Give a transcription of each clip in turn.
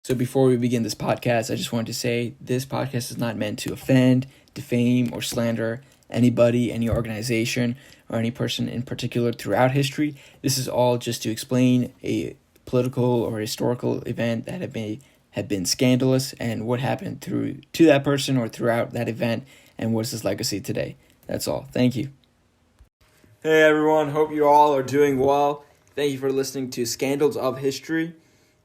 So before we begin this podcast, I just wanted to say this podcast is not meant to offend, defame, or slander anybody, any organization, or any person in particular throughout history. This is all just to explain a political or historical event that had been scandalous and what happened to that person or throughout that event and what's his legacy today. That's all. Thank you. Hey everyone, hope you all are doing well. Thank you for listening to Scandals of History.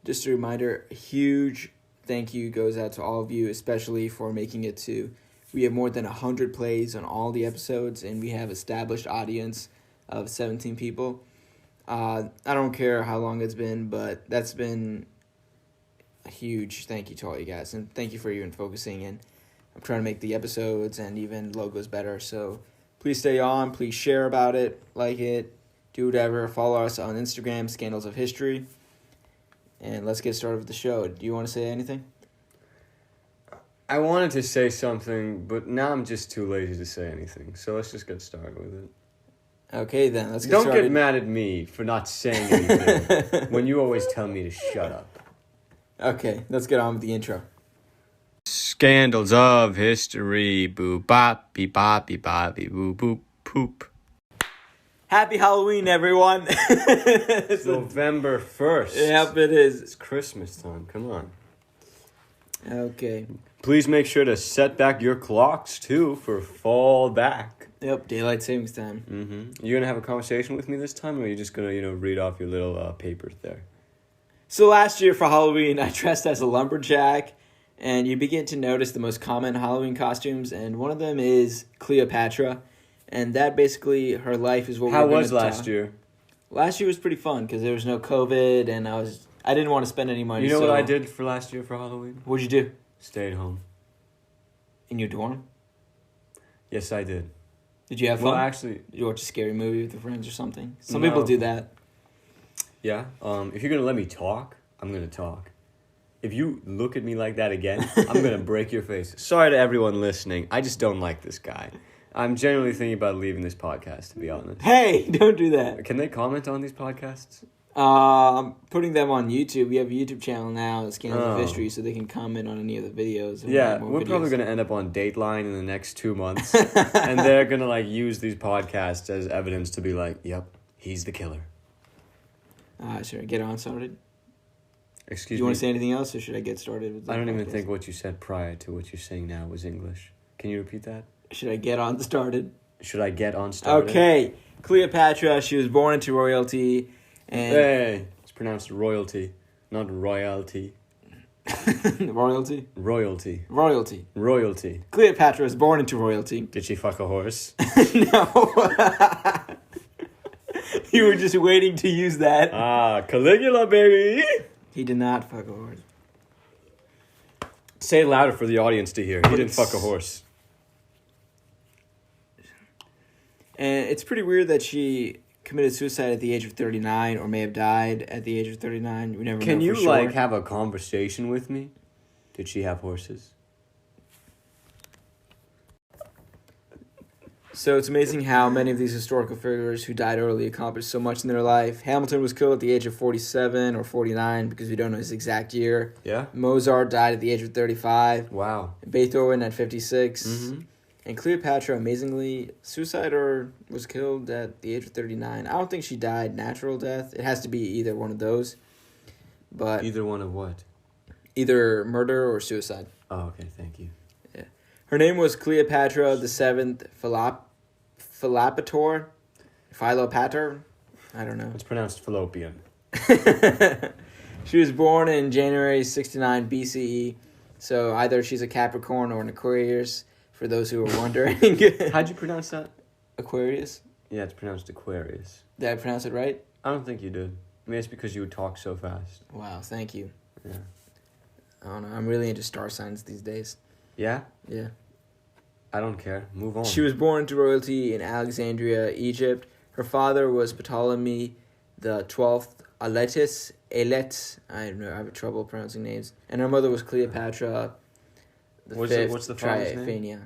Just a reminder, a huge thank you goes out to all of you, especially for making it to... We have more than 100 plays on all the episodes, and we have established audience of 17 people. I don't care how long it's been, but that's been a huge thank you to all you guys, and thank you for even focusing. And I'm trying to make the episodes and even logos better, so please stay on. Please share about it, like it, do whatever. Follow us on Instagram, Scandals of History. And let's get started with the show. Do you want to say anything? I wanted to say something, but now I'm just too lazy to say anything. So let's just get started with it. Okay, then. Let's get started. started. Don't get mad at me for not saying anything when you always tell me to shut up. Okay, let's get on with the intro. Scandals of History. Boop, bop, beep, bop, beep, bop, beep, boop, boop, poop. Happy Halloween, everyone. It's November 1st. Yep, it is. It's Christmas time. Come on. Okay. Please make sure to set back your clocks, too, for fall back. Yep, daylight savings time. Mm-hmm. You going to have a conversation with me this time, or are you just going to, read off your little papers there? So last year for Halloween, I dressed as a lumberjack, and you begin to notice the most common Halloween costumes, and one of them is Cleopatra. And that basically, her life is what we're going to How was last year? Last year was pretty fun because there was no COVID and I didn't want to spend any money. You know what I did for last year for Halloween? What'd you do? Stayed home. In your dorm? Yes, I did. Did you have fun? Well, actually... Did you watch a scary movie with your friends or something? Some people do that. Yeah. If you're going to let me talk, I'm going to talk. If you look at me like that again, I'm going to break your face. Sorry to everyone listening. I just don't like this guy. I'm genuinely thinking about leaving this podcast, to be honest. Hey, don't do that. Can they comment on these podcasts? I'm putting them on YouTube. We have a YouTube channel now, Scandals of History, so they can comment on any of the videos. Yeah, we're probably going to end up on Dateline in the next 2 months. And they're going to, use these podcasts as evidence to be like, yep, he's the killer. Should I get on started? Excuse me? Do you want to say anything else, or should I get started with the I don't podcast? even think what you said prior to what you're saying now was English. Can you repeat that? Should I get on started? Should I get on started? Okay. Cleopatra, she was born into royalty. And hey, it's pronounced royalty, not royalty. Royalty? Royalty. Royalty. Royalty. Cleopatra was born into royalty. Did she fuck a horse? No. You were just waiting to use that. Caligula, baby. He did not fuck a horse. Say it louder for the audience to hear. He didn't fuck a horse. And it's pretty weird that she committed suicide at the age of 39 or may have died at the age of 39. We never know for sure. Can you, have a conversation with me? Did she have horses? So it's amazing how many of these historical figures who died early accomplished so much in their life. Hamilton was killed at the age of 47 or 49 because we don't know his exact year. Yeah. Mozart died at the age of 35. Wow. Beethoven at 56. Mm-hmm. And Cleopatra, amazingly, suicide or was killed at the age of 39. I don't think she died natural death. It has to be either one of those. But either one of what? Either murder or suicide. Oh, okay. Thank you. Yeah. Her name was Cleopatra the Seventh Philopator? Philopator? I don't know. It's pronounced fallopian. She was born in January 69 BCE. So either she's a Capricorn or an Aquarius. For those who are wondering. How'd you pronounce that? Aquarius? Yeah, it's pronounced Aquarius. Did I pronounce it right? I don't think you did. I mean, it's because you would talk so fast. Wow, thank you. Yeah. I don't know. I'm really into star signs these days. Yeah? Yeah. I don't care. Move on. She was born into royalty in Alexandria, Egypt. Her father was Ptolemy the 12th Alet. I don't know. I have trouble pronouncing names. And her mother was Cleopatra What's the father's name?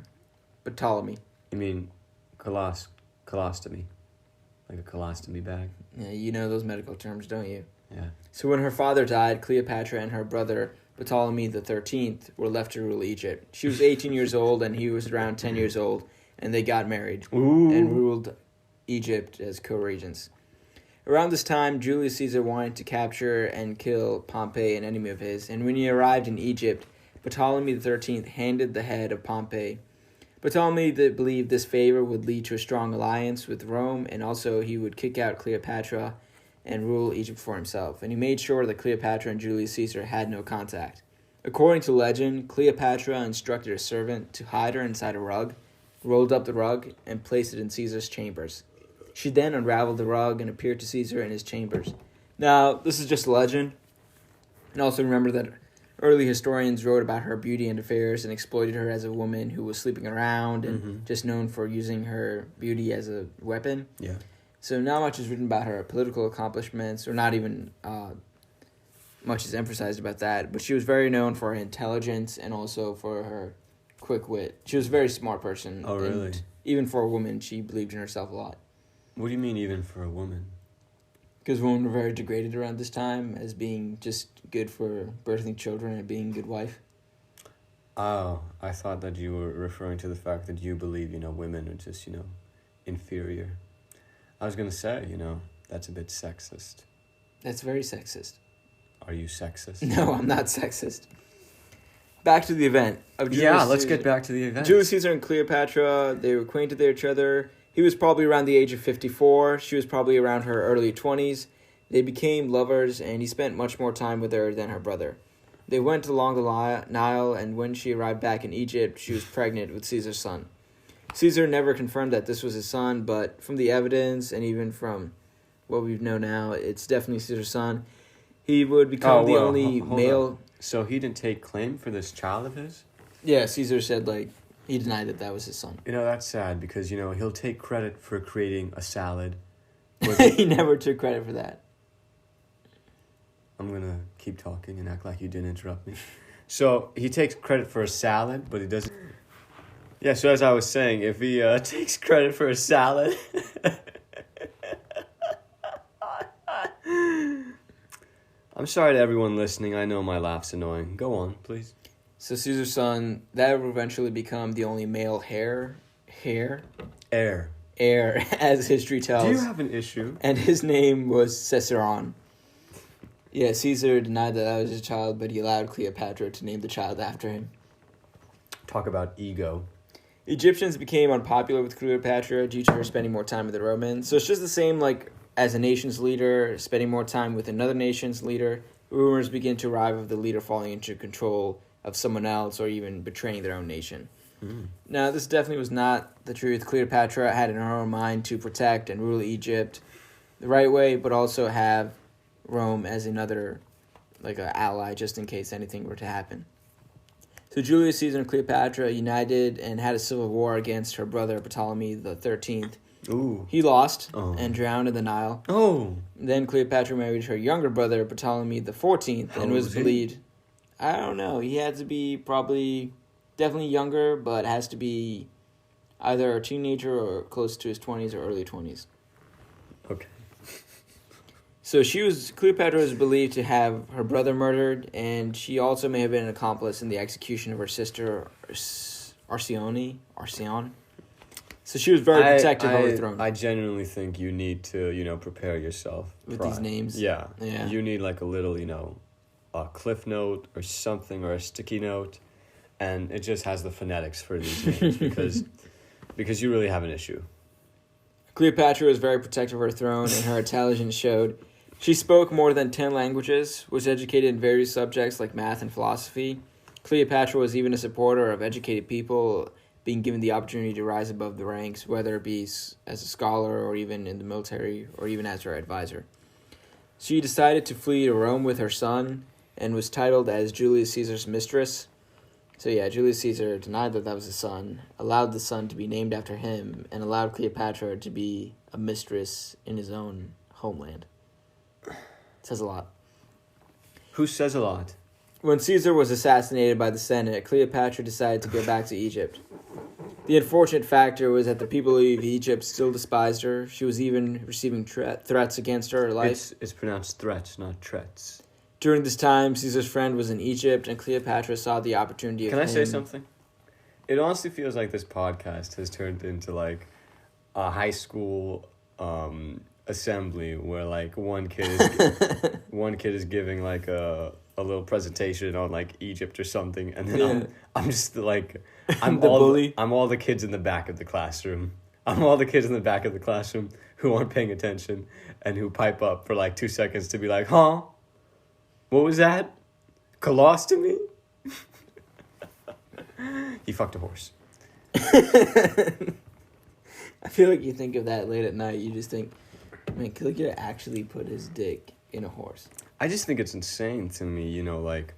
Ptolemy. You mean colostomy? Like a colostomy bag? Yeah, you know those medical terms, don't you? Yeah. So when her father died, Cleopatra and her brother Ptolemy the 13th, were left to rule Egypt. She was 18 years old and he was around 10 years old, and they got married and ruled Egypt as co-regents. Around this time, Julius Caesar wanted to capture and kill Pompey, an enemy of his, and when he arrived in Egypt, Ptolemy the 13th handed the head of Pompey. Ptolemy believed this favor would lead to a strong alliance with Rome, and also he would kick out Cleopatra and rule Egypt for himself, and he made sure that Cleopatra and Julius Caesar had no contact. According to legend, Cleopatra instructed a servant to hide her inside a rug, rolled up the rug, and placed it in Caesar's chambers. She then unraveled the rug and appeared to Caesar in his chambers. Now, this is just a legend, and also remember that early historians wrote about her beauty and affairs and exploited her as a woman who was sleeping around and just known for using her beauty as a weapon. Yeah. So not much is written about her political accomplishments, or not even much is emphasized about that. But she was very known for her intelligence and also for her quick wit. She was a very smart person. Oh, really? And even for a woman, she believed in herself a lot. What do you mean even for a woman? Because women were very degraded around this time as being just good for birthing children and being a good wife. Oh, I thought that you were referring to the fact that you believe, women are just, inferior. I was going to say, that's a bit sexist. That's very sexist. Are you sexist? No, I'm not sexist. Back to the event of Julius Yeah, let's Caesar. get back to the event. Julius Caesar and Cleopatra, they were acquainted with each other. He was probably around the age of 54. She was probably around her early 20s. They became lovers, and he spent much more time with her than her brother. They went along the Nile, and when she arrived back in Egypt, she was pregnant with Caesar's son. Caesar never confirmed that this was his son, but from the evidence and even from what we know now, it's definitely Caesar's son. He would become the only male... on. So he didn't take claim for this child of his? Yeah, Caesar said, he denied that was his son. That's sad because, he'll take credit for creating a salad. He never took credit for that. I'm going to keep talking and act like you didn't interrupt me. So he takes credit for a salad, but he doesn't... Yeah, so as I was saying, if he takes credit for a salad... I'm sorry to everyone listening. I know my laugh's annoying. Go on, please. So Caesar's son, that would eventually become the only male heir, as history tells. Do you have an issue? And his name was Ciceron. Yeah, Caesar denied that was his child, but he allowed Cleopatra to name the child after him. Talk about ego. Egyptians became unpopular with Cleopatra due to her spending more time with the Romans. So it's just the same as a nation's leader spending more time with another nation's leader. Rumors begin to arrive of the leader falling into control of someone else or even betraying their own nation. Now, this definitely was not the truth. Cleopatra had in her own mind to protect and rule Egypt the right way, but also have Rome as another, an ally just in case anything were to happen. So Julius Caesar and Cleopatra united and had a civil war against her brother Ptolemy the 13th. Ooh. He lost and drowned in the Nile. Oh. Then Cleopatra married her younger brother Ptolemy the 14th and was believed... I don't know. He had to be definitely younger, but has to be either a teenager or close to his 20s or early 20s. Okay. So Cleopatra was believed to have her brother murdered, and she also may have been an accomplice in the execution of her sister, Arcione. So she was very protective of her throne. I genuinely think you need to, prepare yourself. With these names? Yeah. Yeah. You need a little, a cliff note or something or a sticky note, and it just has the phonetics for these names because you really have an issue. Cleopatra was very protective of her throne, and her intelligence showed. She spoke more than 10 languages, was educated in various subjects like math and philosophy. Cleopatra was even a supporter of educated people being given the opportunity to rise above the ranks, whether it be as a scholar or even in the military or even as her advisor. She decided to flee to Rome with her son and was titled as Julius Caesar's mistress. So yeah, Julius Caesar denied that was his son, allowed the son to be named after him, and allowed Cleopatra to be a mistress in his own homeland. It says a lot. Who says a lot? When Caesar was assassinated by the Senate, Cleopatra decided to go back to Egypt. The unfortunate factor was that the people of Egypt still despised her. She was even receiving threats against her life. It's pronounced threats, not threats. During this time, Caesar's friend was in Egypt, and Cleopatra saw the opportunity of Can I say him- something? It honestly feels like this podcast has turned into like a high school assembly where like one kid is giving like a little presentation on like Egypt or something, and then I'm just like I'm The all bully. I'm all the kids in the back of the classroom. I'm all the kids in the back of the classroom who aren't paying attention and who pipe up for like 2 seconds to be like, huh? What was that? Colostomy? He fucked a horse. I feel like you think of that late at night. You just think, man, Caligula actually put his dick in a horse. I just think it's insane to me, you know, like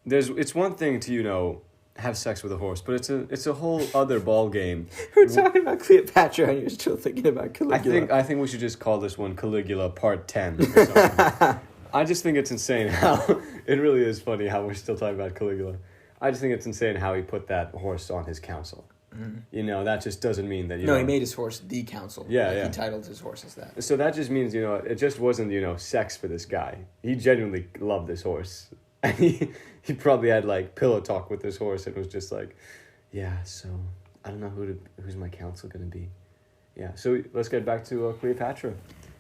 it's one thing to, you know, have sex with a horse, but it's a whole other ball game. We're talking about Cleopatra and you're still thinking about Caligula. I think we should just call this one Caligula Part 10 or something. I just think it's insane how it really is funny how we're still talking about Caligula. I just think it's insane how he put that horse on his council. You know, that just doesn't mean that, you know... No, he made his horse the council. Yeah, like, yeah. He titled his horse as that. So that just means, you know, it just wasn't, you know, sex for this guy. He genuinely loved this horse. And he probably had, like, pillow talk with this horse and was just like, yeah, so I don't know who's my counsel going to be. Yeah, so let's get back to Cleopatra.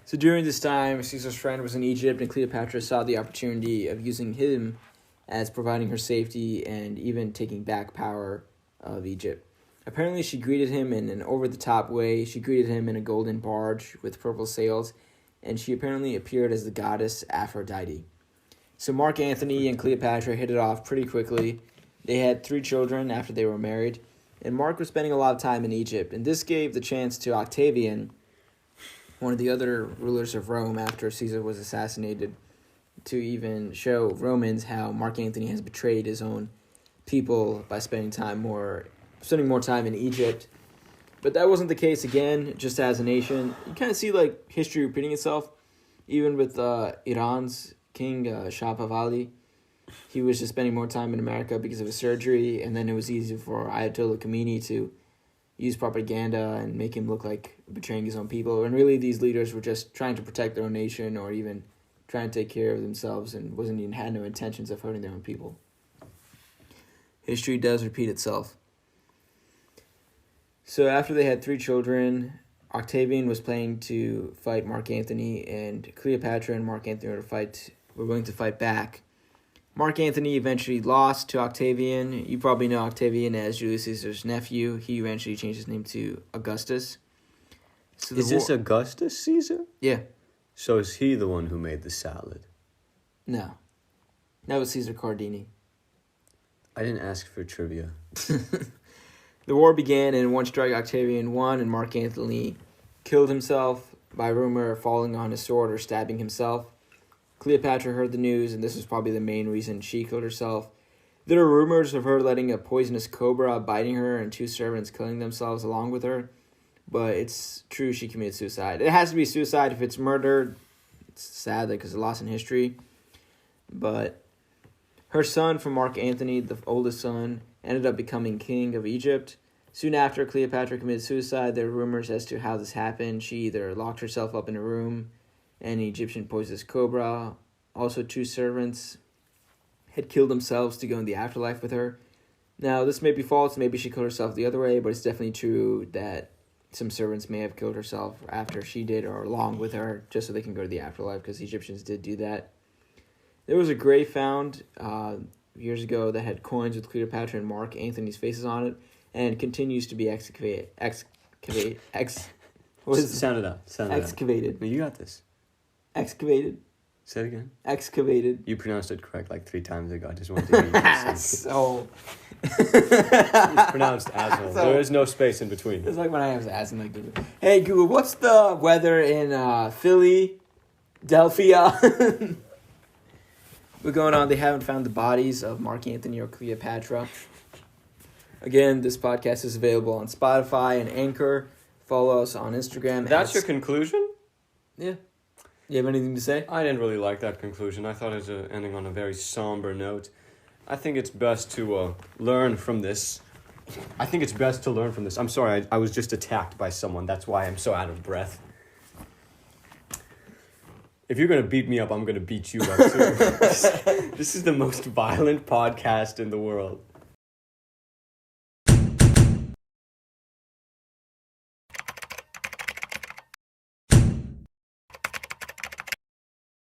So during this time, Caesar's friend was in Egypt, and Cleopatra saw the opportunity of using him as providing her safety and even taking back power of Egypt. Apparently, she greeted him in an over-the-top way. She greeted him in a golden barge with purple sails, and she apparently appeared as the goddess Aphrodite. So Marc Antony and Cleopatra hit it off pretty quickly. They had 3 children after they were married, and Marc was spending a lot of time in Egypt, and this gave the chance to Octavian, one of the other rulers of Rome after Caesar was assassinated, to even show Romans how Marc Antony has betrayed his own people by spending more time in Egypt. But that wasn't the case again, just as a nation. You kind of see like history repeating itself, even with Iran's king, Shah Pahlavi. He was just spending more time in America because of his surgery, and then it was easy for Ayatollah Khomeini to use propaganda and make him look like betraying his own people. And really, these leaders were just trying to protect their own nation or even trying to take care of themselves and had no intentions of hurting their own people. History does repeat itself. So after they had 3 children, Octavian was planning to fight Marc Antony, and Cleopatra and Marc Antony were willing to fight back. Marc Antony eventually lost to Octavian. You probably know Octavian as Julius Caesar's nephew. He eventually changed his name to Augustus. So Is this Augustus Caesar? Yeah. So is he the one who made the salad? No. That was Caesar Cardini. I didn't ask for trivia. The war began, and in one strike, Octavian won, and Marc Antony killed himself by rumor falling on his sword or stabbing himself. Cleopatra heard the news, and this was probably the main reason she killed herself. There are rumors of her letting a poisonous cobra biting her and 2 servants killing themselves along with her, but it's true she committed suicide. It has to be suicide. If it's murder, it's sad because it's lost in history. But her son from Marc Antony, the oldest son, ended up becoming king of Egypt. Soon after Cleopatra committed suicide, there were rumors as to how this happened. She either locked herself up in a room, and an Egyptian poisonous cobra. Also, 2 servants had killed themselves to go in the afterlife with her. Now, this may be false. Maybe she killed herself the other way, but it's definitely true that some servants may have killed herself after she did or along with her, just so they can go to the afterlife, because Egyptians did do that. There was a grave found years ago that had coins with Cleopatra and Marc Antony's faces on it, and continues to be excavated. Sound it out. Excavated. No, you got this. Excavated. Say it again. Excavated. You pronounced it correct like 3 times ago. I just wanted to hear you say it. So It's pronounced asshole. There is no space in between. it's like when I was asking like Google, hey Google, what's the weather in Philly, Delphia? We're going on. They haven't found the bodies of Marc Antony or Cleopatra. Again, this podcast is available on Spotify and Anchor. Follow us on Instagram. That's your conclusion? Yeah. You have anything to say? I didn't really like that conclusion. I thought it was ending on a very somber note. I think it's best to learn from this. I'm sorry, I was just attacked by someone. That's why I'm so out of breath. If you're gonna beat me up, I'm gonna beat you up too. This is the most violent podcast in the world.